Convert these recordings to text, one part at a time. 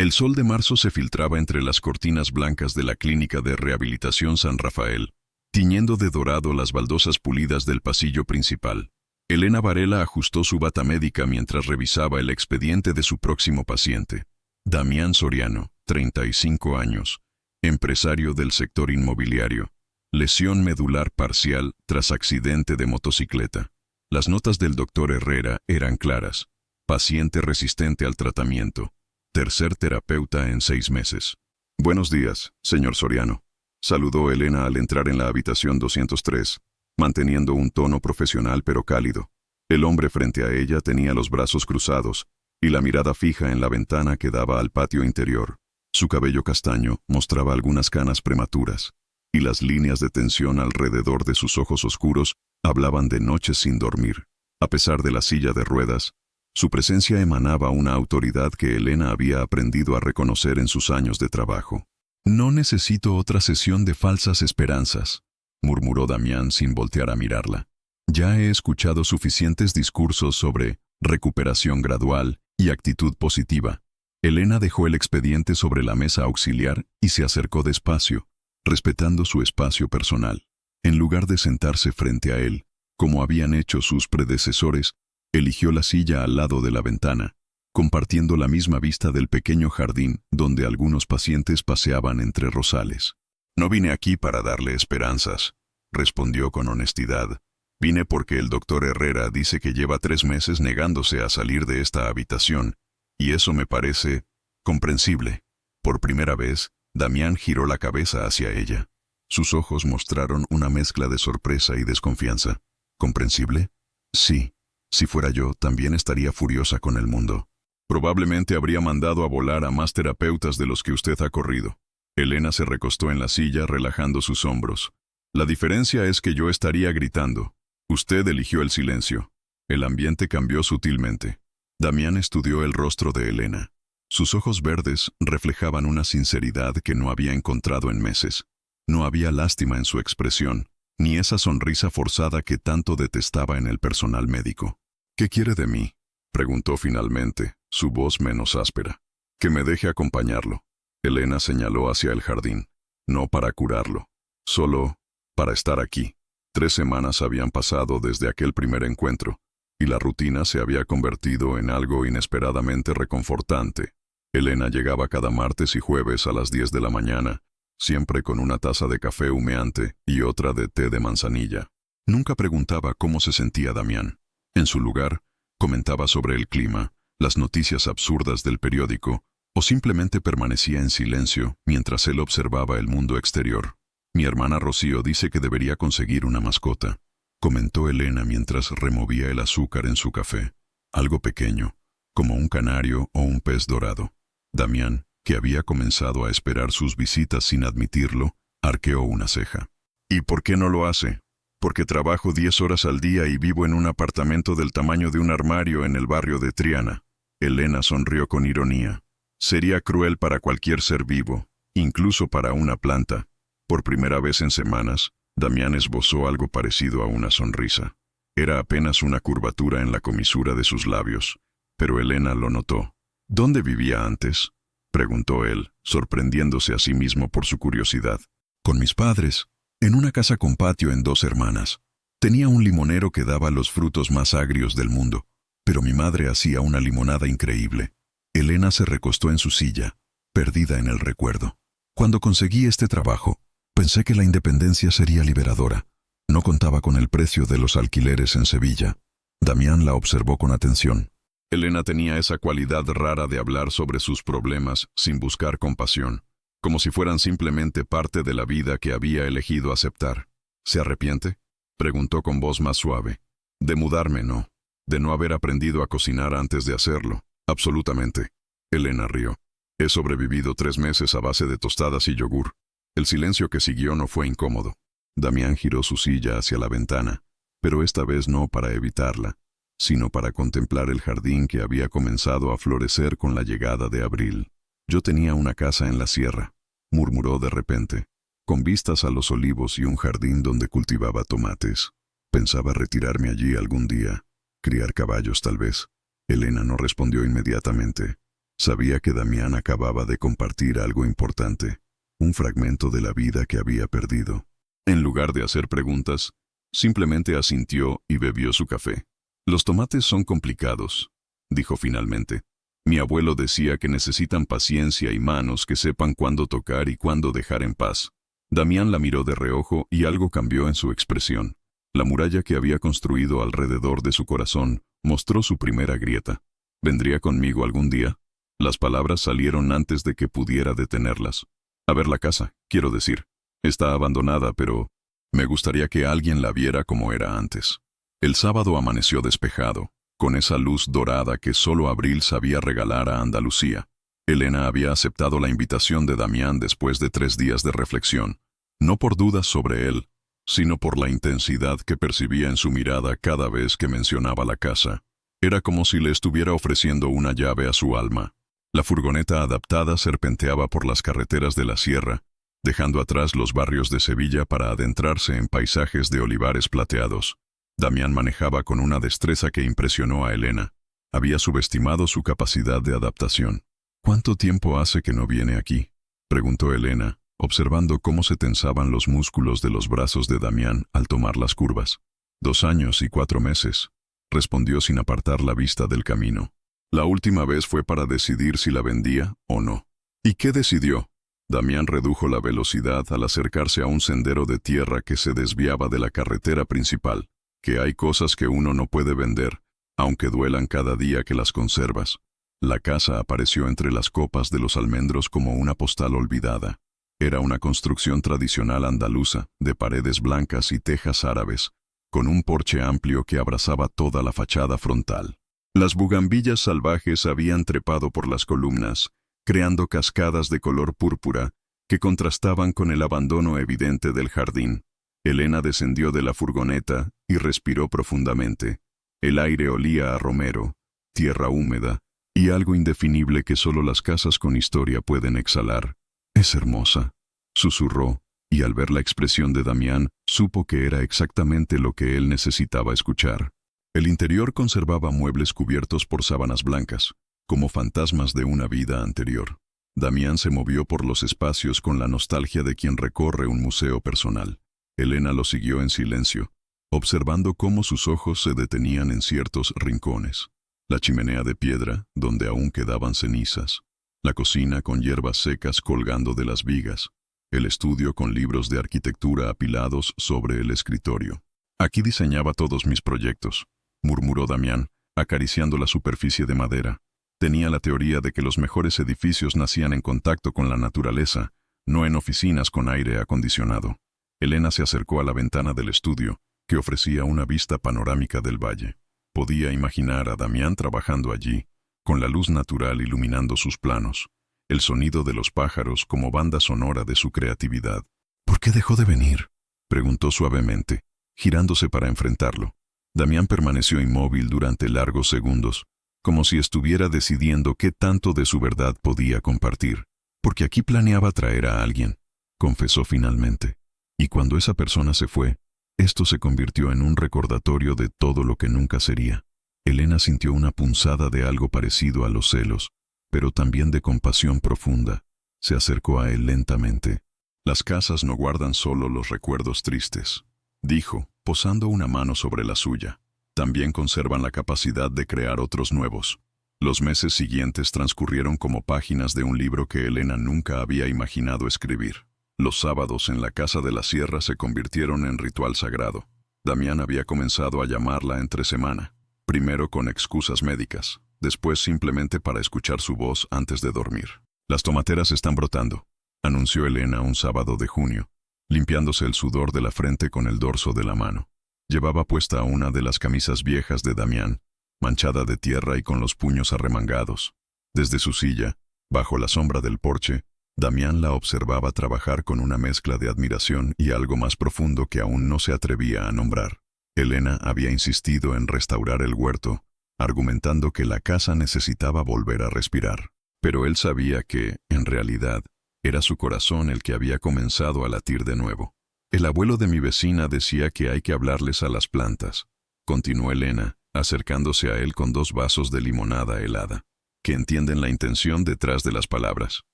El sol de marzo se filtraba entre las cortinas blancas de la clínica de rehabilitación San Rafael, tiñendo de dorado las baldosas pulidas del pasillo principal. Elena Varela ajustó su bata médica mientras revisaba el expediente de su próximo paciente. Damián Soriano, 35 años, empresario del sector inmobiliario. Lesión medular parcial tras accidente de motocicleta. Las notas del doctor Herrera eran claras. Paciente resistente al tratamiento. Tercer terapeuta en 6 meses. Buenos días, señor Soriano. Saludó Elena al entrar en la habitación 203, manteniendo un tono profesional pero cálido. El hombre frente a ella tenía los brazos cruzados y la mirada fija en la ventana que daba al patio interior. Su cabello castaño mostraba algunas canas prematuras, y las líneas de tensión alrededor de sus ojos oscuros hablaban de noches sin dormir. A pesar de la silla de ruedas, su presencia emanaba una autoridad que Elena había aprendido a reconocer en sus años de trabajo. «No necesito otra sesión de falsas esperanzas», murmuró Damián sin voltear a mirarla. «Ya he escuchado suficientes discursos sobre recuperación gradual y actitud positiva». Elena dejó el expediente sobre la mesa auxiliar y se acercó despacio, respetando su espacio personal. En lugar de sentarse frente a él, como habían hecho sus predecesores, eligió la silla al lado de la ventana, compartiendo la misma vista del pequeño jardín donde algunos pacientes paseaban entre rosales. «No vine aquí para darle esperanzas», respondió con honestidad. «Vine porque el doctor Herrera dice que lleva 3 meses negándose a salir de esta habitación, y eso me parece comprensible». Por primera vez, Damián giró la cabeza hacia ella. Sus ojos mostraron una mezcla de sorpresa y desconfianza. «¿Comprensible? Sí. Si fuera yo, también estaría furiosa con el mundo. Probablemente habría mandado a volar a más terapeutas de los que usted ha corrido». Elena se recostó en la silla, relajando sus hombros. «La diferencia es que yo estaría gritando. Usted eligió el silencio». El ambiente cambió sutilmente. Damián estudió el rostro de Elena. Sus ojos verdes reflejaban una sinceridad que no había encontrado en meses. No había lástima en su expresión, ni esa sonrisa forzada que tanto detestaba en el personal médico. «¿Qué quiere de mí?», preguntó finalmente, su voz menos áspera. «Que me deje acompañarlo». Elena señaló hacia el jardín. «No para curarlo, solo para estar aquí». 3 semanas habían pasado desde aquel primer encuentro, y la rutina se había convertido en algo inesperadamente reconfortante. Elena llegaba cada martes y jueves a las 10 de la mañana, siempre con una taza de café humeante y otra de té de manzanilla. Nunca preguntaba cómo se sentía Damián. En su lugar, comentaba sobre el clima, las noticias absurdas del periódico, o simplemente permanecía en silencio mientras él observaba el mundo exterior. «Mi hermana Rocío dice que debería conseguir una mascota», comentó Elena mientras removía el azúcar en su café. «Algo pequeño, como un canario o un pez dorado». Damián, que había comenzado a esperar sus visitas sin admitirlo, arqueó una ceja. «¿Y por qué no lo hace?». «Porque trabajo 10 horas al día y vivo en un apartamento del tamaño de un armario en el barrio de Triana». Elena sonrió con ironía. «Sería cruel para cualquier ser vivo, incluso para una planta». Por primera vez en semanas, Damián esbozó algo parecido a una sonrisa. Era apenas una curvatura en la comisura de sus labios, pero Elena lo notó. «¿Dónde vivía antes?», preguntó él, sorprendiéndose a sí mismo por su curiosidad. «Con mis padres, en una casa con patio en 2 hermanas. Tenía un limonero que daba los frutos más agrios del mundo, pero mi madre hacía una limonada increíble». Elena se recostó en su silla, perdida en el recuerdo. «Cuando conseguí este trabajo, pensé que la independencia sería liberadora. No contaba con el precio de los alquileres en Sevilla». Damián la observó con atención. Elena tenía esa cualidad rara de hablar sobre sus problemas sin buscar compasión, como si fueran simplemente parte de la vida que había elegido aceptar. «¿Se arrepiente?», preguntó con voz más suave. «De mudarme, no. De no haber aprendido a cocinar antes de hacerlo. Absolutamente». Elena rió. «He sobrevivido 3 meses a base de tostadas y yogur». El silencio que siguió no fue incómodo. Damián giró su silla hacia la ventana, pero esta vez no para evitarla, sino para contemplar el jardín que había comenzado a florecer con la llegada de abril. «Yo tenía una casa en la sierra», murmuró de repente, «con vistas a los olivos y un jardín donde cultivaba tomates. Pensaba retirarme allí algún día, criar caballos tal vez». Elena no respondió inmediatamente. Sabía que Damián acababa de compartir algo importante, un fragmento de la vida que había perdido. En lugar de hacer preguntas, simplemente asintió y bebió su café. «Los tomates son complicados», dijo finalmente. «Mi abuelo decía que necesitan paciencia y manos que sepan cuándo tocar y cuándo dejar en paz». Damián la miró de reojo y algo cambió en su expresión. La muralla que había construido alrededor de su corazón mostró su primera grieta. «¿Vendría conmigo algún día?». Las palabras salieron antes de que pudiera detenerlas. «A ver la casa, quiero decir. Está abandonada, pero me gustaría que alguien la viera como era antes». El sábado amaneció despejado, con esa luz dorada que solo abril sabía regalar a Andalucía. Elena había aceptado la invitación de Damián después de 3 días de reflexión, no por dudas sobre él, sino por la intensidad que percibía en su mirada cada vez que mencionaba la casa. Era como si le estuviera ofreciendo una llave a su alma. La furgoneta adaptada serpenteaba por las carreteras de la sierra, dejando atrás los barrios de Sevilla para adentrarse en paisajes de olivares plateados. Damián manejaba con una destreza que impresionó a Elena. Había subestimado su capacidad de adaptación. «¿Cuánto tiempo hace que no viene aquí?», preguntó Elena, observando cómo se tensaban los músculos de los brazos de Damián al tomar las curvas. «2 años y 4 meses», respondió sin apartar la vista del camino. «La última vez fue para decidir si la vendía o no». «¿Y qué decidió?». Damián redujo la velocidad al acercarse a un sendero de tierra que se desviaba de la carretera principal. «Que hay cosas que uno no puede vender, aunque duelan cada día que las conservas». La casa apareció entre las copas de los almendros como una postal olvidada. Era una construcción tradicional andaluza, de paredes blancas y tejas árabes, con un porche amplio que abrazaba toda la fachada frontal. Las bugambillas salvajes habían trepado por las columnas, creando cascadas de color púrpura que contrastaban con el abandono evidente del jardín. Elena descendió de la furgoneta y respiró profundamente. El aire olía a romero, tierra húmeda y algo indefinible que solo las casas con historia pueden exhalar. «Es hermosa», susurró, y al ver la expresión de Damián, supo que era exactamente lo que él necesitaba escuchar. El interior conservaba muebles cubiertos por sábanas blancas, como fantasmas de una vida anterior. Damián se movió por los espacios con la nostalgia de quien recorre un museo personal. Elena lo siguió en silencio, observando cómo sus ojos se detenían en ciertos rincones. La chimenea de piedra, donde aún quedaban cenizas. La cocina con hierbas secas colgando de las vigas. El estudio con libros de arquitectura apilados sobre el escritorio. «Aquí diseñaba todos mis proyectos», murmuró Damián, acariciando la superficie de madera. Tenía la teoría de que los mejores edificios nacían en contacto con la naturaleza, no en oficinas con aire acondicionado. Elena se acercó a la ventana del estudio, que ofrecía una vista panorámica del valle. Podía imaginar a Damián trabajando allí, con la luz natural iluminando sus planos, el sonido de los pájaros como banda sonora de su creatividad. «¿Por qué dejó de venir?», preguntó suavemente, girándose para enfrentarlo. Damián permaneció inmóvil durante largos segundos, como si estuviera decidiendo qué tanto de su verdad podía compartir. «Porque aquí planeaba traer a alguien», confesó finalmente. Y cuando esa persona se fue, esto se convirtió en un recordatorio de todo lo que nunca sería. Elena sintió una punzada de algo parecido a los celos, pero también de compasión profunda. Se acercó a él lentamente. «Las casas no guardan solo los recuerdos tristes», dijo, posando una mano sobre la suya. «También conservan la capacidad de crear otros nuevos». Los meses siguientes transcurrieron como páginas de un libro que Elena nunca había imaginado escribir. Los sábados en la casa de la sierra se convirtieron en ritual sagrado. Damián había comenzado a llamarla entre semana, primero con excusas médicas, después simplemente para escuchar su voz antes de dormir. «Las tomateras están brotando», anunció Elena un sábado de junio, limpiándose el sudor de la frente con el dorso de la mano. Llevaba puesta una de las camisas viejas de Damián, manchada de tierra y con los puños arremangados. Desde su silla, bajo la sombra del porche, Damián la observaba trabajar con una mezcla de admiración y algo más profundo que aún no se atrevía a nombrar. Elena había insistido en restaurar el huerto, argumentando que la casa necesitaba volver a respirar. Pero él sabía que, en realidad, era su corazón el que había comenzado a latir de nuevo. «El abuelo de mi vecina decía que hay que hablarles a las plantas», continuó Elena, acercándose a él con 2 vasos de limonada helada. que entienden la intención detrás de las palabras.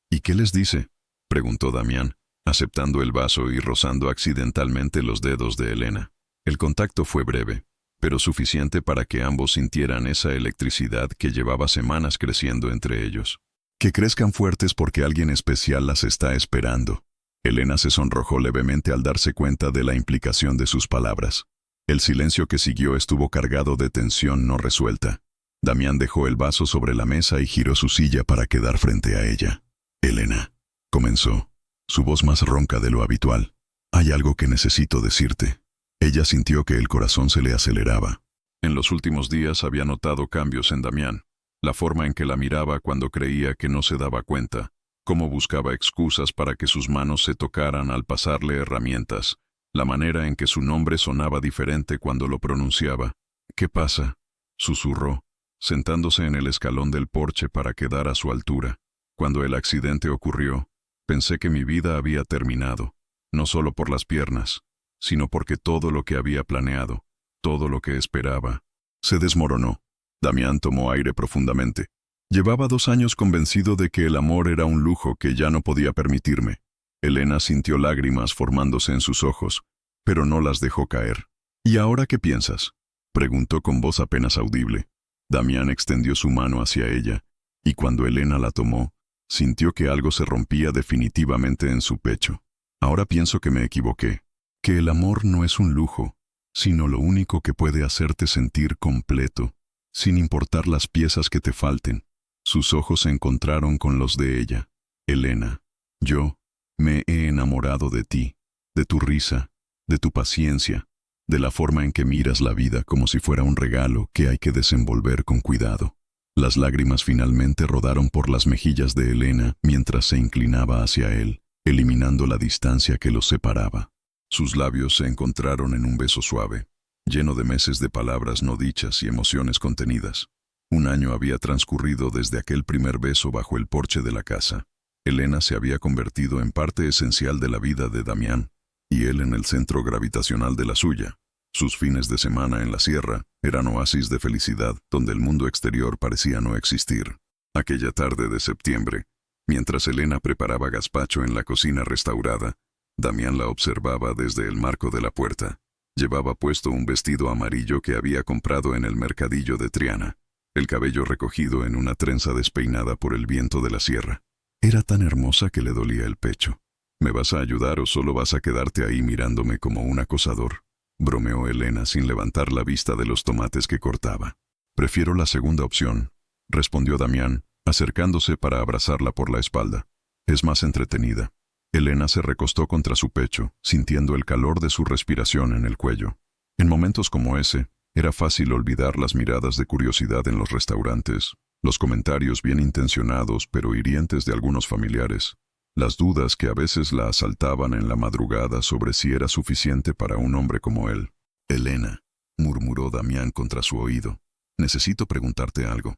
¿Y qué les dice?, preguntó Damián, aceptando el vaso y rozando accidentalmente los dedos de Elena. El contacto fue breve, pero suficiente para que ambos sintieran esa electricidad que llevaba semanas creciendo entre ellos. Que crezcan fuertes porque alguien especial las está esperando. Elena se sonrojó levemente al darse cuenta de la implicación de sus palabras. El silencio que siguió estuvo cargado de tensión no resuelta. Damián dejó el vaso sobre la mesa y giró su silla para quedar frente a ella. Elena, comenzó, su voz más ronca de lo habitual. Hay algo que necesito decirte. Ella sintió que el corazón se le aceleraba. En los últimos días había notado cambios en Damián. La forma en que la miraba cuando creía que no se daba cuenta, cómo buscaba excusas para que sus manos se tocaran al pasarle herramientas, la manera en que su nombre sonaba diferente cuando lo pronunciaba. «¿Qué pasa?», susurró, sentándose en el escalón del porche para quedar a su altura. Cuando el accidente ocurrió, pensé que mi vida había terminado, no solo por las piernas, sino porque todo lo que había planeado, todo lo que esperaba, se desmoronó. Damián tomó aire profundamente. Llevaba 2 años convencido de que el amor era un lujo que ya no podía permitirme. Elena sintió lágrimas formándose en sus ojos, pero no las dejó caer. «¿Y ahora qué piensas?», preguntó con voz apenas audible. Damián extendió su mano hacia ella, y cuando Elena la tomó, sintió que algo se rompía definitivamente en su pecho. «Ahora pienso que me equivoqué, que el amor no es un lujo, sino lo único que puede hacerte sentir completo, sin importar las piezas que te falten». Sus ojos se encontraron con los de ella. «Elena, yo me he enamorado de ti, de tu risa, de tu paciencia, de la forma en que miras la vida como si fuera un regalo que hay que desenvolver con cuidado». Las lágrimas finalmente rodaron por las mejillas de Elena mientras se inclinaba hacia él, eliminando la distancia que los separaba. Sus labios se encontraron en un beso suave, lleno de meses de palabras no dichas y emociones contenidas. 1 año había transcurrido desde aquel primer beso bajo el porche de la casa. Elena se había convertido en parte esencial de la vida de Damián, y él en el centro gravitacional de la suya. Sus fines de semana en la sierra eran oasis de felicidad donde el mundo exterior parecía no existir. Aquella tarde de septiembre, mientras Elena preparaba gazpacho en la cocina restaurada, Damián la observaba desde el marco de la puerta. Llevaba puesto un vestido amarillo que había comprado en el mercadillo de Triana, el cabello recogido en una trenza despeinada por el viento de la sierra. Era tan hermosa que le dolía el pecho. «¿Me vas a ayudar o solo vas a quedarte ahí mirándome como un acosador?», bromeó Elena sin levantar la vista de los tomates que cortaba. «Prefiero la segunda opción», respondió Damián, acercándose para abrazarla por la espalda. «Es más entretenida». Elena se recostó contra su pecho, sintiendo el calor de su respiración en el cuello. En momentos como ese, era fácil olvidar las miradas de curiosidad en los restaurantes, los comentarios bien intencionados pero hirientes de algunos familiares, las dudas que a veces la asaltaban en la madrugada sobre si era suficiente para un hombre como él. «Elena», murmuró Damián contra su oído, «necesito preguntarte algo».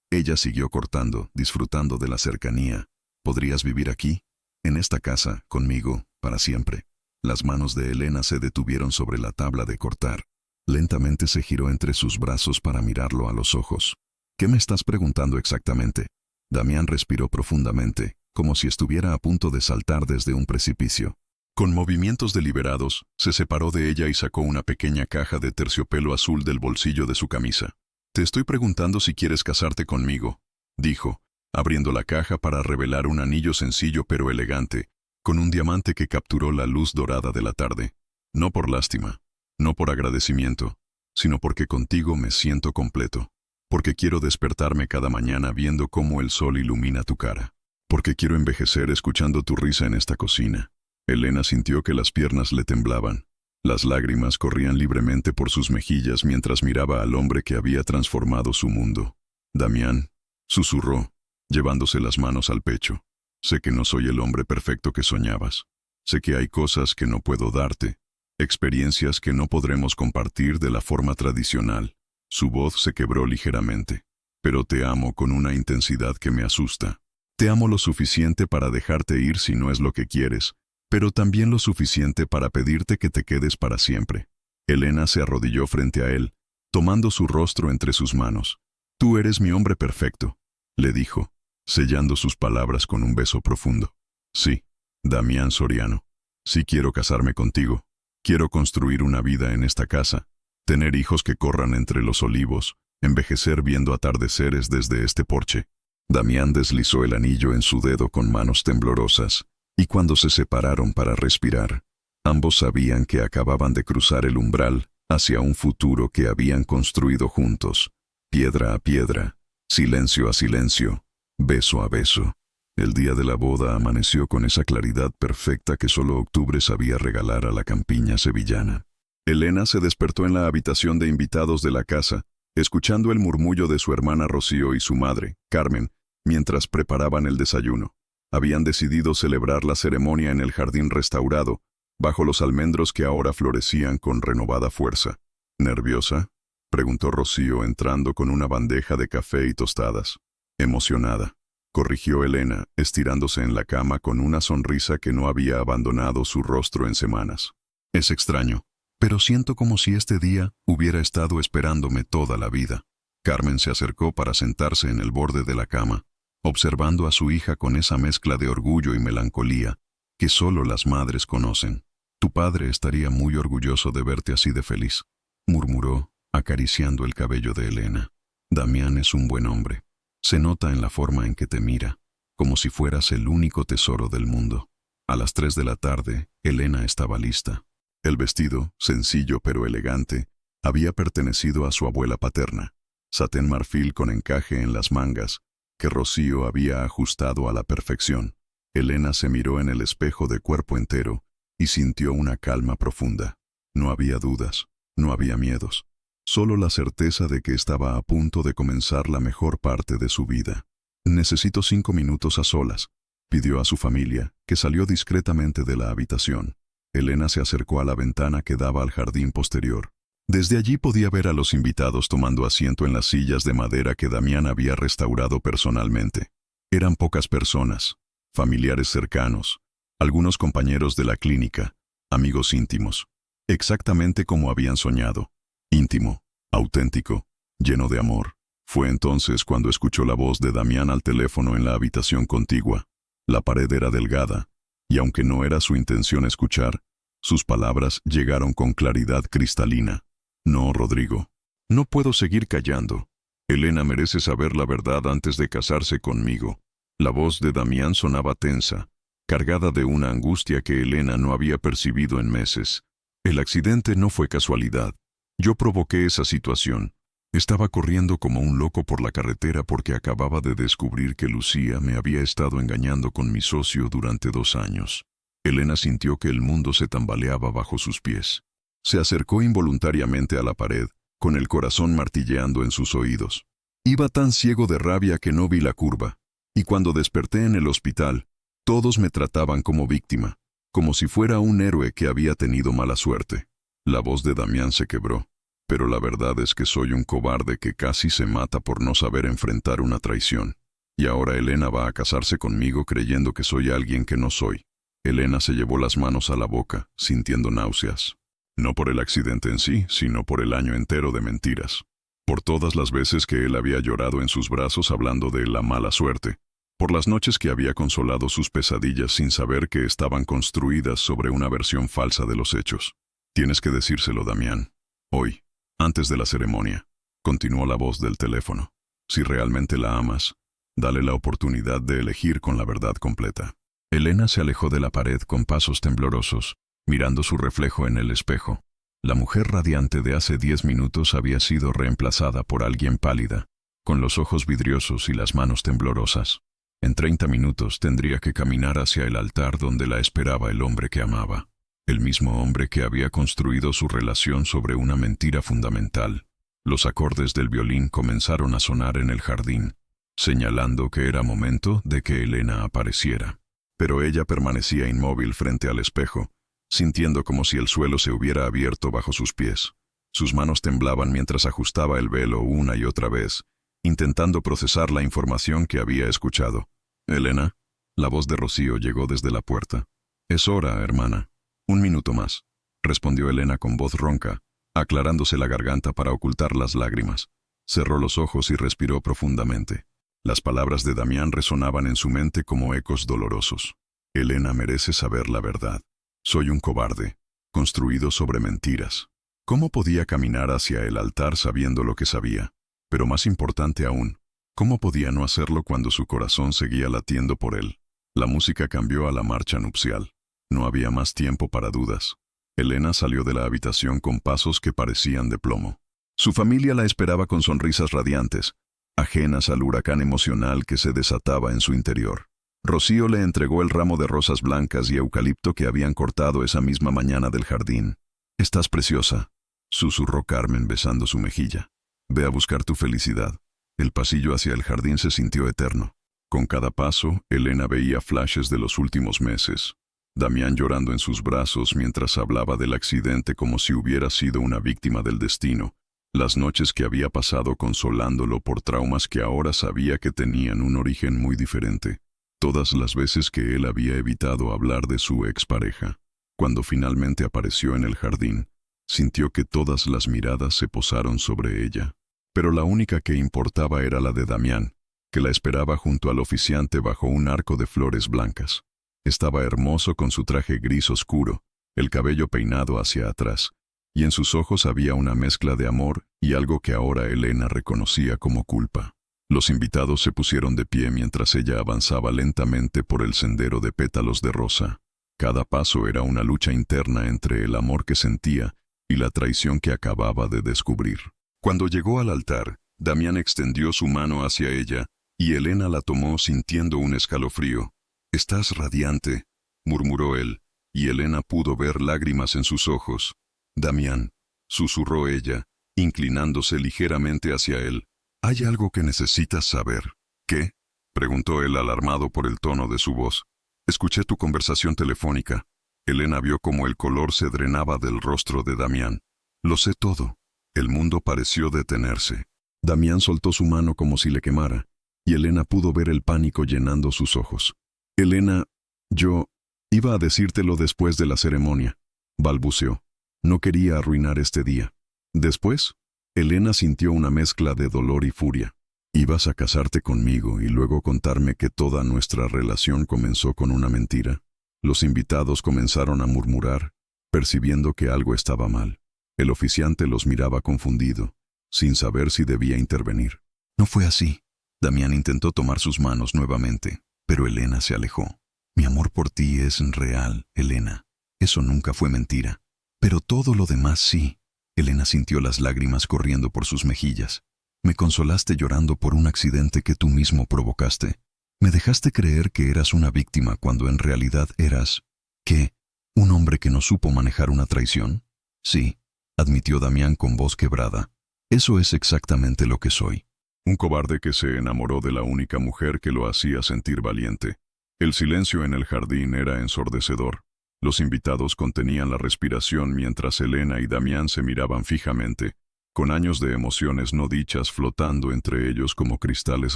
Ella siguió cortando, disfrutando de la cercanía. «¿Podrías vivir aquí, en esta casa, conmigo, para siempre?» Las manos de Elena se detuvieron sobre la tabla de cortar. Lentamente se giró entre sus brazos para mirarlo a los ojos. «¿Qué me estás preguntando exactamente?». Damián respiró profundamente, como si estuviera a punto de saltar desde un precipicio. Con movimientos deliberados, se separó de ella y sacó una pequeña caja de terciopelo azul del bolsillo de su camisa. «Te estoy preguntando si quieres casarte conmigo», dijo, abriendo la caja para revelar un anillo sencillo pero elegante, con un diamante que capturó la luz dorada de la tarde. «No por lástima, no por agradecimiento, sino porque contigo me siento completo. Porque quiero despertarme cada mañana viendo cómo el sol ilumina tu cara. Porque quiero envejecer escuchando tu risa en esta cocina». Elena sintió que las piernas le temblaban. Las lágrimas corrían libremente por sus mejillas mientras miraba al hombre que había transformado su mundo. «Damián», susurró, llevándose las manos al pecho. «Sé que no soy el hombre perfecto que soñabas. Sé que hay cosas que no puedo darte, experiencias que no podremos compartir de la forma tradicional». Su voz se quebró ligeramente. «Pero te amo con una intensidad que me asusta. Te amo lo suficiente para dejarte ir si no es lo que quieres, pero también lo suficiente para pedirte que te quedes para siempre». Elena se arrodilló frente a él, tomando su rostro entre sus manos. Tú eres mi hombre perfecto, le dijo, sellando sus palabras con un beso profundo. Sí, Damián Soriano. Sí quiero casarme contigo. Quiero construir una vida en esta casa, tener hijos que corran entre los olivos, envejecer viendo atardeceres desde este porche. Damián deslizó el anillo en su dedo con manos temblorosas, y cuando se separaron para respirar, ambos sabían que acababan de cruzar el umbral hacia un futuro que habían construido juntos, piedra a piedra, silencio a silencio, beso a beso. El día de la boda amaneció con esa claridad perfecta que solo octubre sabía regalar a la campiña sevillana. Elena se despertó en la habitación de invitados de la casa, escuchando el murmullo de su hermana Rocío y su madre, Carmen, mientras preparaban el desayuno. Habían decidido celebrar la ceremonia en el jardín restaurado, bajo los almendros que ahora florecían con renovada fuerza. ¿Nerviosa?, preguntó Rocío entrando con una bandeja de café y tostadas. Emocionada, corrigió Elena, estirándose en la cama con una sonrisa que no había abandonado su rostro en semanas. Es extraño, pero siento como si este día hubiera estado esperándome toda la vida. Carmen se acercó para sentarse en el borde de la cama, observando a su hija con esa mezcla de orgullo y melancolía que solo las madres conocen. Tu padre estaría muy orgulloso de verte así de feliz, murmuró, acariciando el cabello de Elena. Damián es un buen hombre. Se nota en la forma en que te mira, como si fueras el único tesoro del mundo. A las 3 de la tarde, Elena estaba lista. El vestido, sencillo pero elegante, había pertenecido a su abuela paterna, satén marfil con encaje en las mangas, que Rocío había ajustado a la perfección. Elena se miró en el espejo de cuerpo entero y sintió una calma profunda. No había dudas, no había miedos, solo la certeza de que estaba a punto de comenzar la mejor parte de su vida. Necesito 5 minutos a solas, pidió a su familia, que salió discretamente de la habitación. Elena se acercó a la ventana que daba al jardín posterior. Desde allí podía ver a los invitados tomando asiento en las sillas de madera que Damián había restaurado personalmente. Eran pocas personas, familiares cercanos, algunos compañeros de la clínica, amigos íntimos, exactamente como habían soñado. Íntimo, auténtico, lleno de amor. Fue entonces cuando escuchó la voz de Damián al teléfono en la habitación contigua. La pared era delgada, y aunque no era su intención escuchar, sus palabras llegaron con claridad cristalina. No, Rodrigo. No puedo seguir callando. Elena merece saber la verdad antes de casarse conmigo. La voz de Damián sonaba tensa, cargada de una angustia que Elena no había percibido en meses. El accidente no fue casualidad. Yo provoqué esa situación. Estaba corriendo como un loco por la carretera porque acababa de descubrir que Lucía me había estado engañando con mi socio durante 2 años. Elena sintió que el mundo se tambaleaba bajo sus pies. Se acercó involuntariamente a la pared, con el corazón martilleando en sus oídos. Iba tan ciego de rabia que no vi la curva, y cuando desperté en el hospital, todos me trataban como víctima, como si fuera un héroe que había tenido mala suerte. La voz de Damián se quebró. Pero la verdad es que soy un cobarde que casi se mata por no saber enfrentar una traición. Y ahora Elena va a casarse conmigo creyendo que soy alguien que no soy. Elena se llevó las manos a la boca, sintiendo náuseas. No por el accidente en sí, sino por el año entero de mentiras. Por todas las veces que él había llorado en sus brazos hablando de la mala suerte. Por las noches que había consolado sus pesadillas sin saber que estaban construidas sobre una versión falsa de los hechos. Tienes que decírselo, Damián. Hoy. Antes de la ceremonia, continuó la voz del teléfono. Si realmente la amas, dale la oportunidad de elegir con la verdad completa. Elena se alejó de la pared con pasos temblorosos, mirando su reflejo en el espejo. La mujer radiante de hace 10 minutos había sido reemplazada por alguien pálida, con los ojos vidriosos y las manos temblorosas. En 30 minutos tendría que caminar hacia el altar donde la esperaba el hombre que amaba. El mismo hombre que había construido su relación sobre una mentira fundamental. Los acordes del violín comenzaron a sonar en el jardín, señalando que era momento de que Elena apareciera. Pero ella permanecía inmóvil frente al espejo, sintiendo como si el suelo se hubiera abierto bajo sus pies. Sus manos temblaban mientras ajustaba el velo una y otra vez, intentando procesar la información que había escuchado. «Elena», la voz de Rocío llegó desde la puerta. «Es hora, hermana». «1 minuto más», respondió Elena con voz ronca, aclarándose la garganta para ocultar las lágrimas. Cerró los ojos y respiró profundamente. Las palabras de Damián resonaban en su mente como ecos dolorosos. Elena merece saber la verdad. Soy un cobarde, construido sobre mentiras. ¿Cómo podía caminar hacia el altar sabiendo lo que sabía? Pero más importante aún, ¿cómo podía no hacerlo cuando su corazón seguía latiendo por él? La música cambió a la marcha nupcial. No había más tiempo para dudas. Elena salió de la habitación con pasos que parecían de plomo. Su familia la esperaba con sonrisas radiantes, ajenas al huracán emocional que se desataba en su interior. Rocío le entregó el ramo de rosas blancas y eucalipto que habían cortado esa misma mañana del jardín. «Estás preciosa», susurró Carmen besando su mejilla. «Ve a buscar tu felicidad». El pasillo hacia el jardín se sintió eterno. Con cada paso, Elena veía flashes de los últimos meses. Damián llorando en sus brazos mientras hablaba del accidente como si hubiera sido una víctima del destino. Las noches que había pasado consolándolo por traumas que ahora sabía que tenían un origen muy diferente. Todas las veces que él había evitado hablar de su expareja. Cuando finalmente apareció en el jardín, sintió que todas las miradas se posaron sobre ella. Pero la única que importaba era la de Damián, que la esperaba junto al oficiante bajo un arco de flores blancas. Estaba hermoso con su traje gris oscuro, el cabello peinado hacia atrás, y en sus ojos había una mezcla de amor y algo que ahora Elena reconocía como culpa. Los invitados se pusieron de pie mientras ella avanzaba lentamente por el sendero de pétalos de rosa. Cada paso era una lucha interna entre el amor que sentía y la traición que acababa de descubrir. Cuando llegó al altar, Damián extendió su mano hacia ella, y Elena la tomó sintiendo un escalofrío. «Estás radiante», murmuró él, y Elena pudo ver lágrimas en sus ojos. «Damián», susurró ella, inclinándose ligeramente hacia él. «Hay algo que necesitas saber». «¿Qué?», preguntó él alarmado por el tono de su voz. «Escuché tu conversación telefónica». Elena vio cómo el color se drenaba del rostro de Damián. «Lo sé todo». El mundo pareció detenerse. Damián soltó su mano como si le quemara, y Elena pudo ver el pánico llenando sus ojos. «Elena, yo iba a decírtelo después de la ceremonia», balbuceó. «No quería arruinar este día». Después, Elena sintió una mezcla de dolor y furia. «¿Ibas a casarte conmigo y luego contarme que toda nuestra relación comenzó con una mentira?» Los invitados comenzaron a murmurar, percibiendo que algo estaba mal. El oficiante los miraba confundido, sin saber si debía intervenir. «No fue así». Damián intentó tomar sus manos nuevamente, pero Elena se alejó. «Mi amor por ti es real, Elena. Eso nunca fue mentira. Pero todo lo demás sí». Elena sintió las lágrimas corriendo por sus mejillas. «Me consolaste llorando por un accidente que tú mismo provocaste. Me dejaste creer que eras una víctima cuando en realidad eras... ¿qué? ¿Un hombre que no supo manejar una traición?» «Sí», admitió Damián con voz quebrada. «Eso es exactamente lo que soy». Un cobarde que se enamoró de la única mujer que lo hacía sentir valiente. El silencio en el jardín era ensordecedor. Los invitados contenían la respiración mientras Elena y Damián se miraban fijamente, con años de emociones no dichas flotando entre ellos como cristales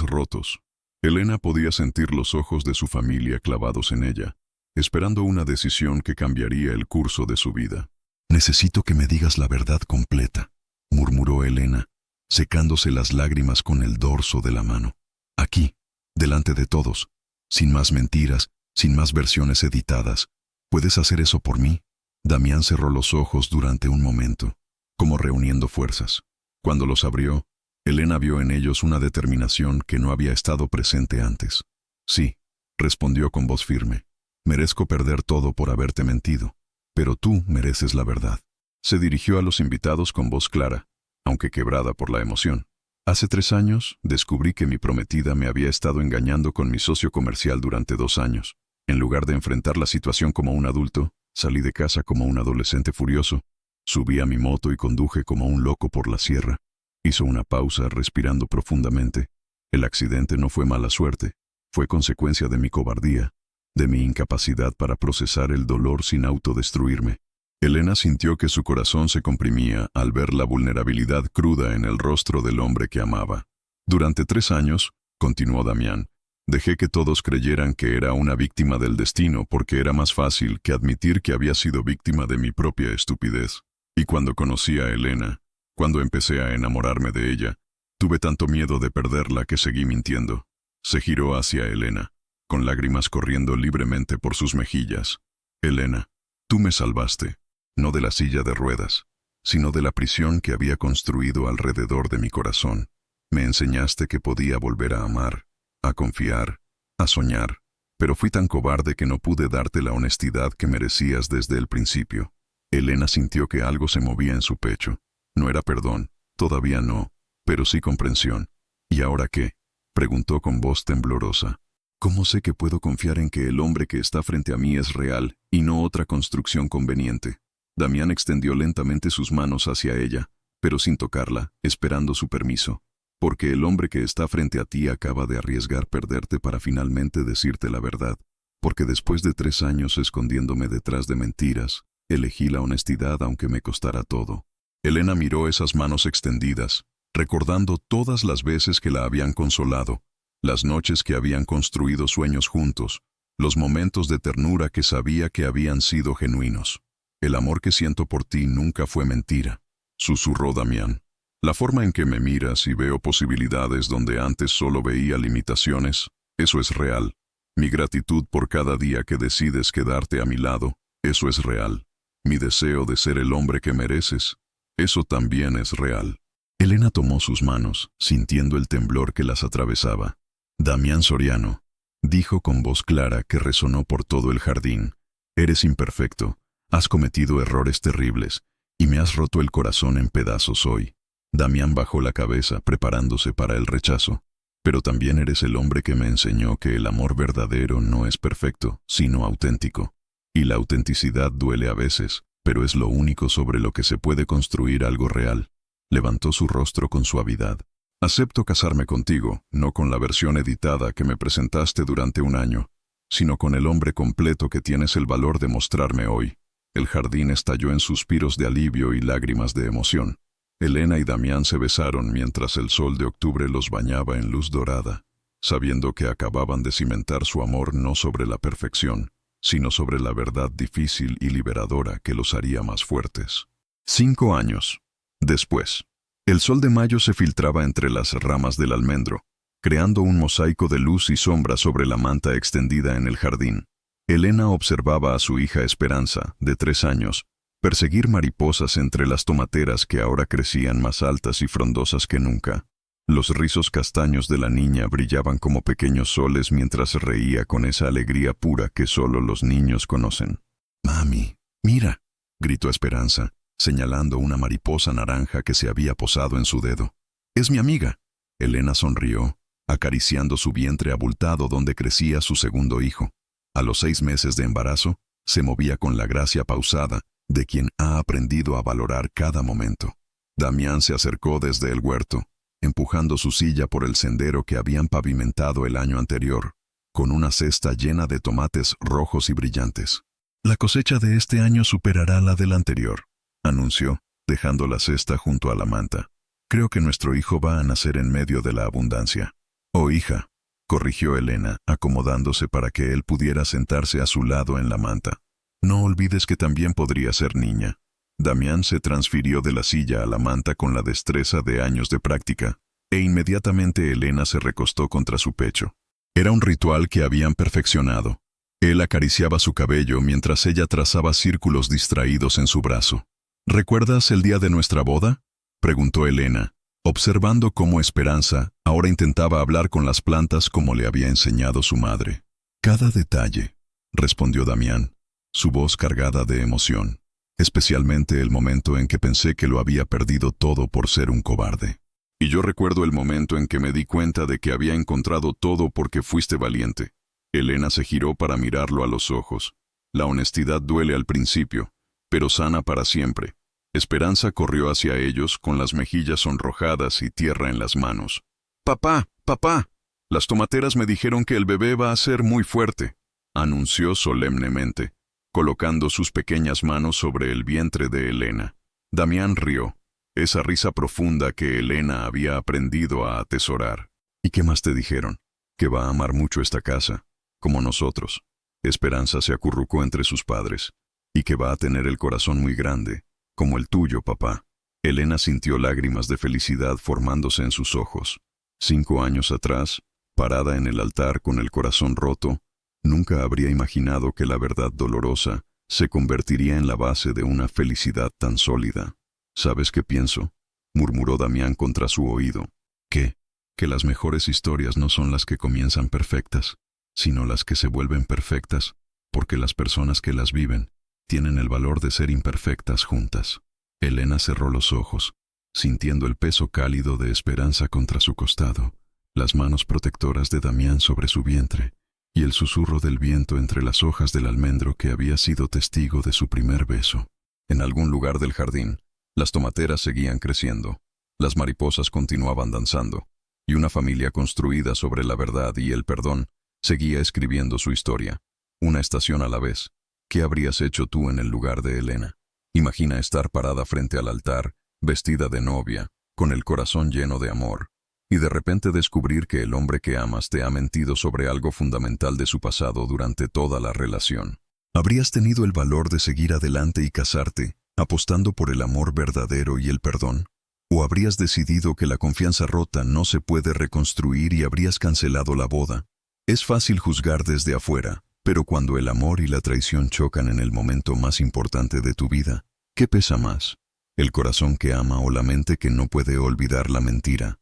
rotos. Elena podía sentir los ojos de su familia clavados en ella, esperando una decisión que cambiaría el curso de su vida. «Necesito que me digas la verdad completa», murmuró Elena, secándose las lágrimas con el dorso de la mano. «Aquí, delante de todos, sin más mentiras, sin más versiones editadas. ¿Puedes hacer eso por mí?» Damián cerró los ojos durante un momento, como reuniendo fuerzas. Cuando los abrió, Elena vio en ellos una determinación que no había estado presente antes. «Sí», respondió con voz firme. «Merezco perder todo por haberte mentido, pero tú mereces la verdad». Se dirigió a los invitados con voz clara, aunque quebrada por la emoción. «Hace 3 años, descubrí que mi prometida me había estado engañando con mi socio comercial durante 2 años. En lugar de enfrentar la situación como un adulto, salí de casa como un adolescente furioso. Subí a mi moto y conduje como un loco por la sierra». Hizo una pausa, respirando profundamente. «El accidente no fue mala suerte, fue consecuencia de mi cobardía, de mi incapacidad para procesar el dolor sin autodestruirme». Elena sintió que su corazón se comprimía al ver la vulnerabilidad cruda en el rostro del hombre que amaba. «Durante 3 años», continuó Damián, «dejé que todos creyeran que era una víctima del destino porque era más fácil que admitir que había sido víctima de mi propia estupidez. Y cuando conocí a Elena, cuando empecé a enamorarme de ella, Tuve tanto miedo de perderla que seguí mintiendo. Se giró hacia Elena, con lágrimas corriendo libremente por sus mejillas. Elena, tú me salvaste, no de la silla de ruedas, sino de la prisión que había construido alrededor de mi corazón. Me enseñaste que podía volver a amar, a confiar, a soñar, pero fui tan cobarde que no pude darte la honestidad que merecías desde el principio. Elena sintió que algo se movía en su pecho. No era perdón, todavía no, pero sí comprensión. ¿Y ahora qué?, preguntó con voz temblorosa. ¿Cómo sé que puedo confiar en que el hombre que está frente a mí es real y no otra construcción conveniente? Damián extendió lentamente sus manos hacia ella, pero sin tocarla, esperando su permiso. Porque el hombre que está frente a ti acaba de arriesgar perderte para finalmente decirte la verdad. Porque después de 3 años escondiéndome detrás de mentiras, elegí la honestidad aunque me costara todo. Elena miró esas manos extendidas, recordando todas las veces que la habían consolado, las noches que habían construido sueños juntos, los momentos de ternura que sabía que habían sido genuinos. El amor que siento por ti nunca fue mentira, susurró Damián. La forma en que me miras y veo posibilidades donde antes solo veía limitaciones, eso es real. Mi gratitud por cada día que decides quedarte a mi lado, eso es real. Mi deseo de ser el hombre que mereces, eso también es real. Elena tomó sus manos, sintiendo el temblor que las atravesaba. Damián Soriano, dijo con voz clara que resonó por todo el jardín. Eres imperfecto, has cometido errores terribles, y me has roto el corazón en pedazos hoy. Damián bajó la cabeza, preparándose para el rechazo. Pero también eres el hombre que me enseñó que el amor verdadero no es perfecto, sino auténtico. Y la autenticidad duele a veces, pero es lo único sobre lo que se puede construir algo real. Levantó su rostro con suavidad. Acepto casarme contigo, no con la versión editada que me presentaste durante 1 año, sino con el hombre completo que tienes el valor de mostrarme hoy. El jardín estalló en suspiros de alivio y lágrimas de emoción. Elena y Damián se besaron mientras el sol de octubre los bañaba en luz dorada, sabiendo que acababan de cimentar su amor no sobre la perfección, sino sobre la verdad difícil y liberadora que los haría más fuertes. 5 años después, el sol de mayo se filtraba entre las ramas del almendro, creando un mosaico de luz y sombra sobre la manta extendida en el jardín. Elena observaba a su hija Esperanza, de 3 años, perseguir mariposas entre las tomateras que ahora crecían más altas y frondosas que nunca. Los rizos castaños de la niña brillaban como pequeños soles mientras reía con esa alegría pura que solo los niños conocen. «Mami, mira», gritó Esperanza, señalando una mariposa naranja que se había posado en su dedo. «Es mi amiga». Elena sonrió, acariciando su vientre abultado donde crecía su segundo hijo. A los 6 meses de embarazo, se movía con la gracia pausada de quien ha aprendido a valorar cada momento. Damián se acercó desde el huerto, empujando su silla por el sendero que habían pavimentado el año anterior, con una cesta llena de tomates rojos y brillantes. «La cosecha de este año superará la del anterior», anunció, dejando la cesta junto a la manta. «Creo que nuestro hijo va a nacer en medio de la abundancia». «Oh, hija», corrigió Elena, acomodándose para que él pudiera sentarse a su lado en la manta. «No olvides que también podría ser niña». Damián se transfirió de la silla a la manta con la destreza de años de práctica, e inmediatamente Elena se recostó contra su pecho. Era un ritual que habían perfeccionado. Él acariciaba su cabello mientras ella trazaba círculos distraídos en su brazo. «¿Recuerdas el día de nuestra boda?», preguntó Elena, observando cómo Esperanza ahora intentaba hablar con las plantas como le había enseñado su madre. «Cada detalle», respondió Damián, su voz cargada de emoción, especialmente el momento en que pensé que lo había perdido todo por ser un cobarde. «Y yo recuerdo el momento en que me di cuenta de que había encontrado todo porque fuiste valiente». Elena se giró para mirarlo a los ojos. La honestidad duele al principio, pero sana para siempre. Esperanza corrió hacia ellos con las mejillas sonrojadas y tierra en las manos. «Papá, papá, las tomateras me dijeron que el bebé va a ser muy fuerte», anunció solemnemente, colocando sus pequeñas manos sobre el vientre de Elena. Damián rió, esa risa profunda que Elena había aprendido a atesorar. «¿Y qué más te dijeron? Que va a amar mucho esta casa, como nosotros». Esperanza se acurrucó entre sus padres. «Y que va a tener el corazón muy grande, como el tuyo, papá». Elena sintió lágrimas de felicidad formándose en sus ojos. 5 años atrás, parada en el altar con el corazón roto, nunca habría imaginado que la verdad dolorosa se convertiría en la base de una felicidad tan sólida. ¿Sabes qué pienso?, murmuró Damián contra su oído. ¿Qué? Que las mejores historias no son las que comienzan perfectas, sino las que se vuelven perfectas, porque las personas que las viven tienen el valor de ser imperfectas juntas. Elena cerró los ojos, sintiendo el peso cálido de esperanza contra su costado, las manos protectoras de Damián sobre su vientre, y el susurro del viento entre las hojas del almendro que había sido testigo de su primer beso. En algún lugar del jardín, las tomateras seguían creciendo, las mariposas continuaban danzando, y una familia construida sobre la verdad y el perdón seguía escribiendo su historia, una estación a la vez. ¿Qué habrías hecho tú en el lugar de Elena? Imagina estar parada frente al altar, vestida de novia, con el corazón lleno de amor, y de repente descubrir que el hombre que amas te ha mentido sobre algo fundamental de su pasado durante toda la relación. ¿Habrías tenido el valor de seguir adelante y casarte, apostando por el amor verdadero y el perdón? ¿O habrías decidido que la confianza rota no se puede reconstruir y habrías cancelado la boda? Es fácil juzgar desde afuera, pero cuando el amor y la traición chocan en el momento más importante de tu vida, ¿qué pesa más? ¿El corazón que ama o la mente que no puede olvidar la mentira?